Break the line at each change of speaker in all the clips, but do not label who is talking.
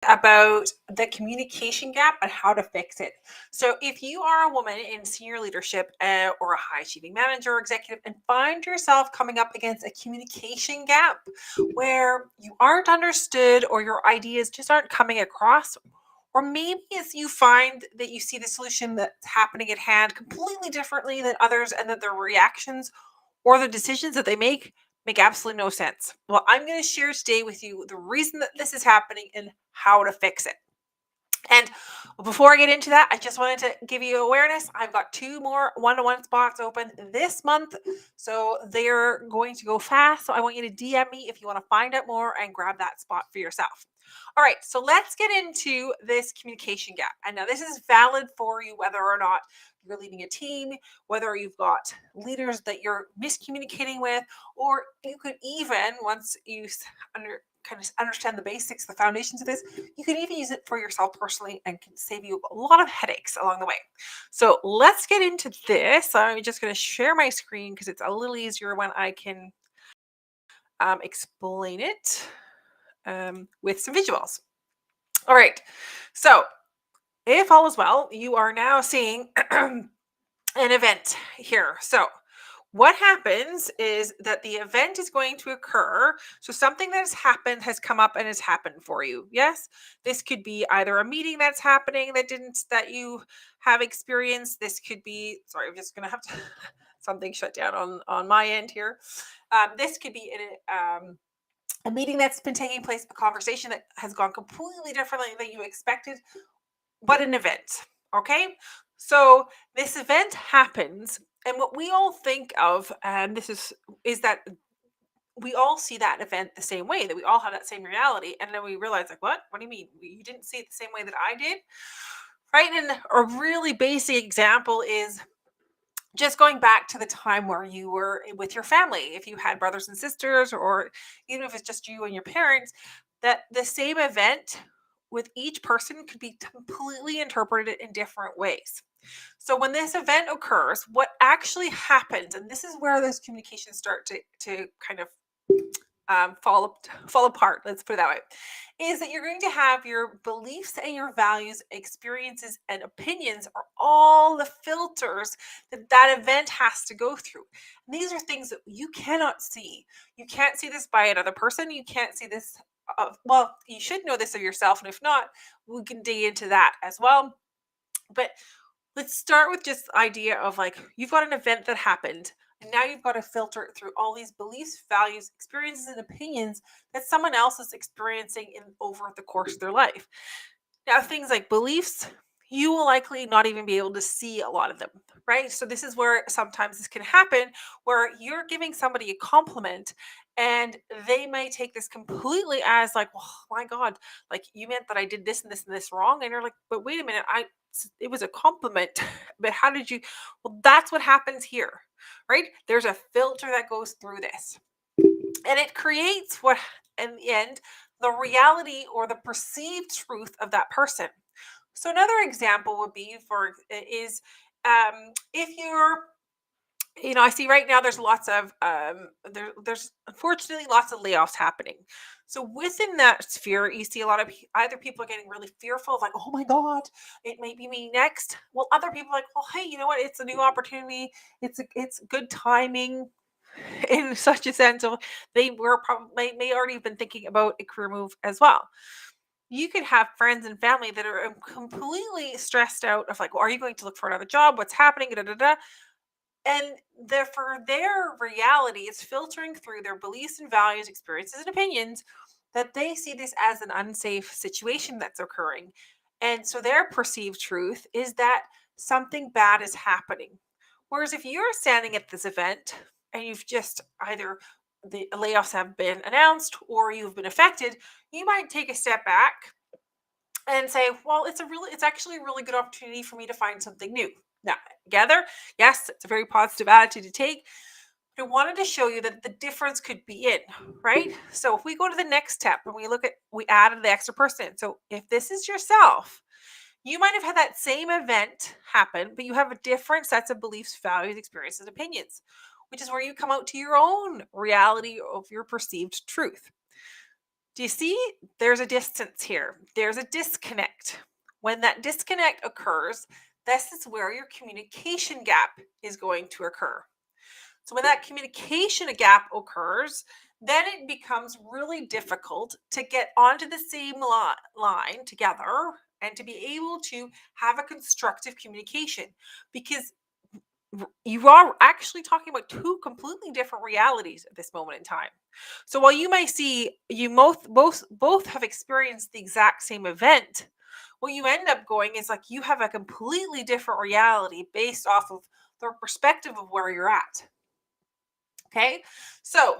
about the communication gap and how to fix it. So, if you are a woman in senior leadership or a high achieving manager or executive and find yourself coming up against a communication gap where you aren't understood or your ideas just aren't coming across, or maybe it's you find that you see the solution that's happening at hand completely differently than others and that their reactions or the decisions that they make absolutely no sense. Well, I'm going to share today with you the reason that this is happening and how to fix it. And before I get into that, I just wanted to give you awareness. I've got 2 more one-to-one spots open this month. So they're going to go fast. So I want you to DM me if you want to find out more and grab that spot for yourself. All right, so let's get into this communication gap. And now this is valid for you whether or not you're leading a team, whether you've got leaders that you're miscommunicating with, or you could even, once you kind of understand the basics, the foundations of this, you can even use it for yourself personally and can save you a lot of headaches along the way. So let's get into this. I'm just going to share my screen because it's a little easier when I can explain it with some visuals. All right. So if all is well, you are now seeing an event here. So what happens is that the event is going to occur. So something that has happened has come up and has happened for you. Yes, this could be either a meeting that's happening that you have experienced. This could be, sorry, I'm just going to have to something shut down on my end here. This could be a meeting that's been taking place, a conversation that has gone completely differently than you expected, but an event. Okay, so this event happens, and what we all think of, and is that we all see that event the same way, that we all have that same reality, and then we realize, like, what do you mean you didn't see it the same way that I did? Right? And a really basic example is just going back to the time where you were with your family, if you had brothers and sisters, or even if it's just you and your parents, that the same event with each person could be completely interpreted in different ways. So when this event occurs, what actually happens, and this is where those communications start to kind of fall apart, let's put it that way, is that you're going to have your beliefs and your values, experiences, and opinions are all the filters that event has to go through. And these are things that you cannot see. You can't see this by another person. You can't see this. Well, you should know this of yourself, and if not, we can dig into that as well. But let's start with just the idea of, like, you've got an event that happened, and now you've got to filter it through all these beliefs, values, experiences, and opinions that someone else is experiencing in over the course of their life. Now, things like beliefs, you will likely not even be able to see a lot of them, right? So this is where sometimes this can happen, where you're giving somebody a compliment and they may take this completely as, like, well, my God, like, you meant that I did this and this and this wrong. And you're like, but wait a minute, it was a compliment, but how did you? Well, that's what happens here, right? There's a filter that goes through this, and it creates what, in the end, the reality or the perceived truth of that person. So another example would be if you're, I see right now there's lots of there's unfortunately lots of layoffs happening. So within that sphere, you see a lot of either people are getting really fearful, like, oh my God, it may be me next. Well, other people are like, well, hey, you know what? It's a new opportunity. It's good timing, in such a sense of they were probably may already have been thinking about a career move as well. You could have friends and family that are completely stressed out of, like, well, are you going to look for another job? What's happening? Da, da, da. And for their reality, it's filtering through their beliefs and values, experiences and opinions, that they see this as an unsafe situation that's occurring. And so their perceived truth is that something bad is happening. Whereas if you're standing at this event and you've just either the layoffs have been announced or you've been affected, you might take a step back and say, well, it's actually a really good opportunity for me to find something new. Now, together, yes, it's a very positive attitude to take. But I wanted to show you that the difference could be in, right? So if we go to the next step and we added the extra person. So if this is yourself, you might have had that same event happen, but you have a different sets of beliefs, values, experiences, opinions, which is where you come out to your own reality of your perceived truth. Do you see? There's a distance here. There's a disconnect. When that disconnect occurs, this is where your communication gap is going to occur. So when that communication gap occurs, then it becomes really difficult to get onto the same line together and to be able to have a constructive communication, because you are actually talking about two completely different realities at this moment in time. So while you might see you both have experienced the exact same event, what you end up going is like you have a completely different reality based off of the perspective of where you're at. Okay. So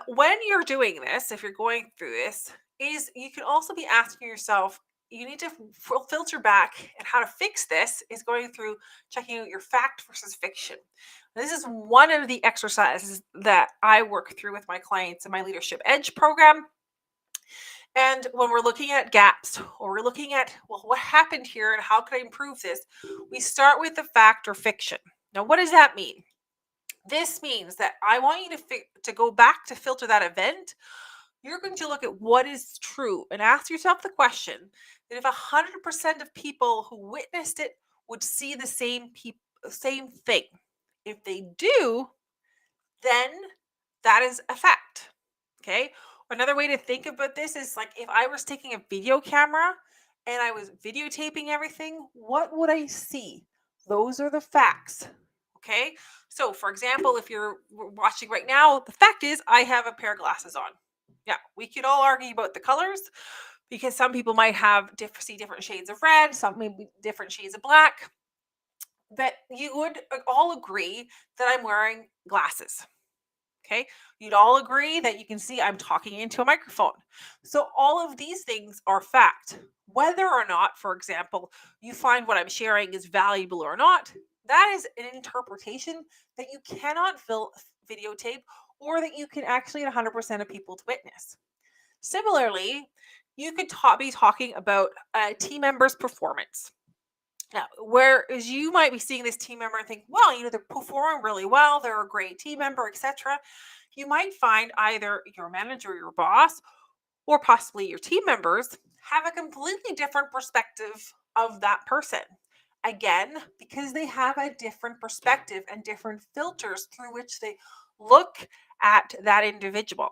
when you're doing this, if you're going through this, is you can also be asking yourself, you need to filter back, and how to fix this is going through checking out your fact versus fiction. This is one of the exercises that I work through with my clients in my Leadership Edge program. And when we're looking at gaps, or we're looking at, well, what happened here and how can I improve this, we start with the fact or fiction. Now, what does that mean? This means that I want you to go back to filter that event. You're going to look at what is true and ask yourself the question that if 100% of people who witnessed it would see the same thing. If they do, then that is a fact. Okay. Another way to think about this is like if I was taking a video camera and I was videotaping everything, what would I see? Those are the facts. Okay. So, for example, if you're watching right now, the fact is I have a pair of glasses on. Yeah, we could all argue about the colors because some people might see different shades of red, some maybe different shades of black, but you would all agree that I'm wearing glasses. Okay. You'd all agree that you can see I'm talking into a microphone. So, all of these things are fact. Whether or not, for example, you find what I'm sharing is valuable or not, that is an interpretation that you cannot videotape, or that you can actually get 100% of people to witness. Similarly, you could be talking about a team member's performance. Now, whereas you might be seeing this team member and think, well, they're performing really well, they're a great team member, etc. You might find either your manager or your boss, or possibly your team members, have a completely different perspective of that person. Again, because they have a different perspective and different filters through which they look at that individual.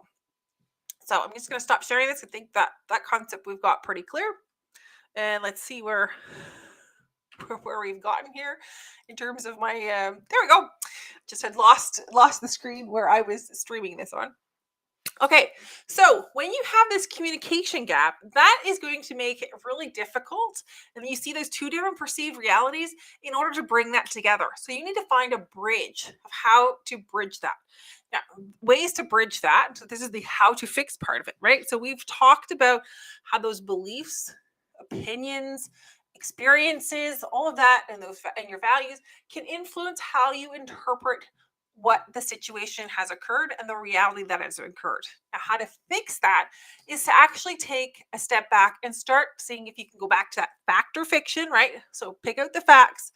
So I'm just going to stop sharing this. I think that concept we've got pretty clear. And let's see where we've gotten here in terms of my there we go. Just had lost the screen where I was streaming this on. Okay, so when you have this communication gap, that is going to make it really difficult. And you see those two different perceived realities in order to bring that together. So you need to find a bridge of how to bridge that. Now, ways to bridge that. So this is the how to fix part of it, right? So we've talked about how those beliefs, opinions, experiences, all of that, and your values can influence how you interpret what the situation has occurred and the reality that has occurred. Now, how to fix that is to actually take a step back and start seeing if you can go back to that fact or fiction, right? So pick out the facts,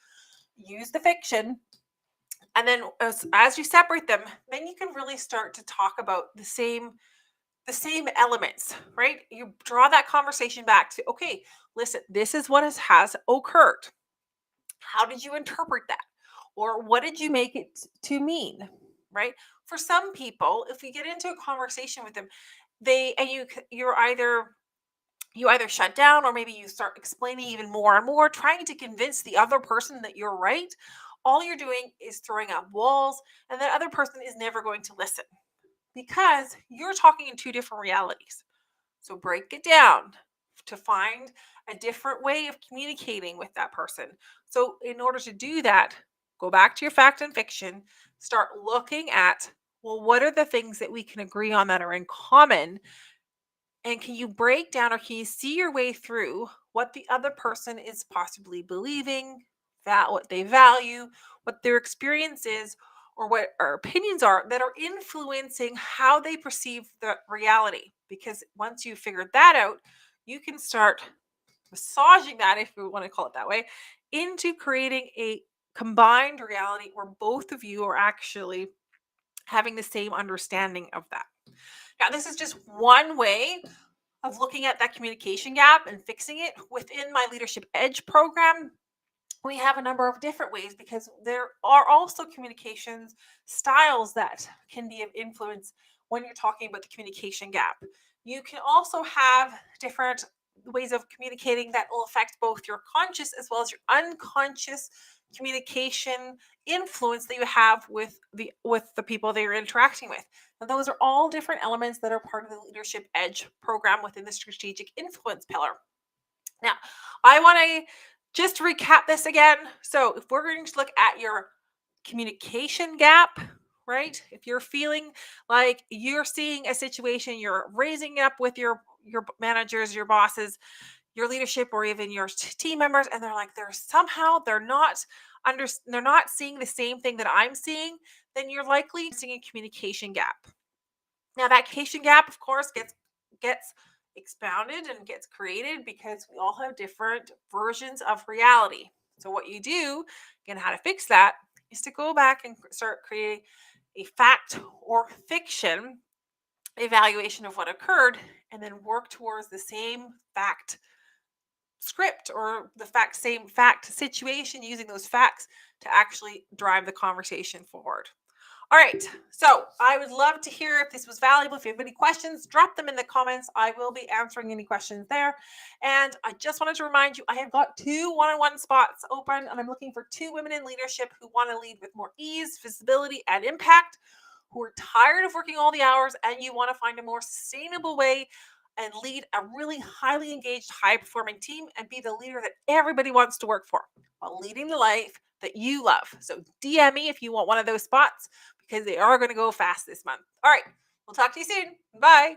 use the fiction, and then as you separate them, then you can really start to talk about the same elements, right? You draw that conversation back to, okay, listen, this is what has occurred. How did you interpret that? Or what did you make it to mean? Right? For some people, if you get into a conversation with them, you either shut down, or maybe you start explaining even more and more, trying to convince the other person that you're right. All you're doing is throwing up walls, and that other person is never going to listen because you're talking in two different realities. So break it down to find a different way of communicating with that person. So, in order to do that, go back to your fact and fiction, start looking at, well, what are the things that we can agree on that are in common? And can you break down, or can you see your way through what the other person is possibly believing, that what they value, what their experience is, or what our opinions are that are influencing how they perceive the reality? Because once you figured that out, you can start massaging that, if you want to call it that way, into creating a combined reality where both of you are actually having the same understanding of that. Now, this is just one way of looking at that communication gap and fixing it. Within my Leadership Edge program, we have a number of different ways because there are also communications styles that can be of influence when you're talking about the communication gap. You can also have different ways of communicating that will affect both your conscious as well as your unconscious communication influence that you have with the people that you're interacting with. Now, those are all different elements that are part of the Leadership Edge program within the strategic influence pillar. Now, I want to just recap this again. So, if we're going to look at your communication gap, right? If you're feeling like you're seeing a situation, you're raising it up with your managers, your bosses, your leadership, or even your team members, and they're like they're not seeing the same thing that I'm seeing, then you're likely seeing a communication gap. Now, that communication gap, of course, gets expounded and gets created because we all have different versions of reality. So, what you do, again, how to fix that is to go back and start creating a fact or fiction evaluation of what occurred, and then work towards the same fact script or the same fact situation using those facts to actually drive the conversation forward. All right. So I would love to hear if this was valuable. If you have any questions, drop them in the comments. I will be answering any questions there. And I just wanted to remind you, I have got 2 one-on-one spots open, and I'm looking for 2 women in leadership who want to lead with more ease, visibility, and impact, who are tired of working all the hours and you want to find a more sustainable way and lead a really highly engaged, high performing team and be the leader that everybody wants to work for while leading the life that you love. So DM me if you want one of those spots because they are going to go fast this month. All right. We'll talk to you soon. Bye.